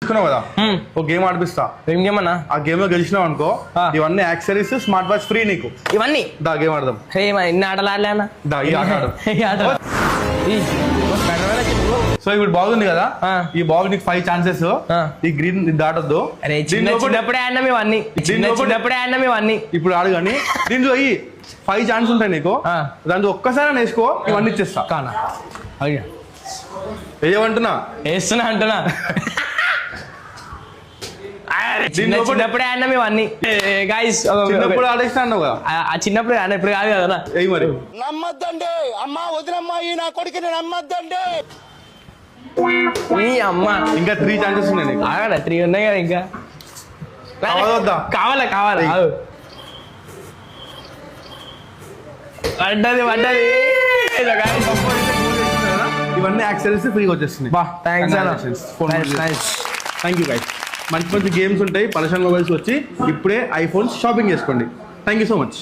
కదా ఒక గేమ్ ఆడిపిస్తా. ఏం గేమ్ అన్నా? ఆ గేమ్ లో గెలిచినావు అనుకో ఇవన్నీ యాక్సెసరీస్ స్మార్ట్ వాచ్ ఫ్రీ నీకు. ఇవన్నీ దా గేమ్ ఆడదాం. ఎన్ని ఆటలు ఆడలే అన్న? దా ఈ ఆట ఆడు. సో ఇప్పుడు బాగుంది కదా, ఈ బాల్ నీకు 5 ఛాన్సెస్. ఈ గ్రీన్ దాటొద్దు. చిన్నప్పుడే ఆడినాం ఇవన్నీ, చిన్నప్పుడే ఆడినాం ఇవన్నీ. ఇప్పుడు ఆడు కానీ దీంట్లో ఈ 5 ఛాన్స్ ఉంటాయి నీకు. దాంట్లో ఒక్కసారి వేసుకో, ఇవన్నీ ఇచ్చేస్తా. కానా అయ్యా ఏమంటున్నా? వేస్తున్నా అంటున్నా. చిన్నప్పుడే ఆడినాం ఇవన్నీ గాయస్. చిన్నప్పుడు ఆడేస్తాను కదా, చిన్నప్పుడు ఆడ ఇప్పుడు కాదు కదా. ఏయ్ మరి నమ్మద్దండి అమ్మా, వదినమ్మా, ఈ నా కొడుకుని నమ్మద్దండి. ఈ అమ్మ ఇంకా 3 ఛాన్సెస్ ఉన్నాయి నీకు. ఆగడా 3 ఉన్నాయి కదా ఇంకా. కావాలా పడ్డది. ఇవన్నీ యాక్సెసరీస్ ఫ్రీగా వచ్చేస్తున్నాయి. Thank you guys. మంచి మంచి గేమ్స్ ఉంటాయి. పరేషాన్ మొబైల్స్ వచ్చి ఇప్పుడే ఐఫోన్స్ షాపింగ్ చేసుకోండి. Thank you so much.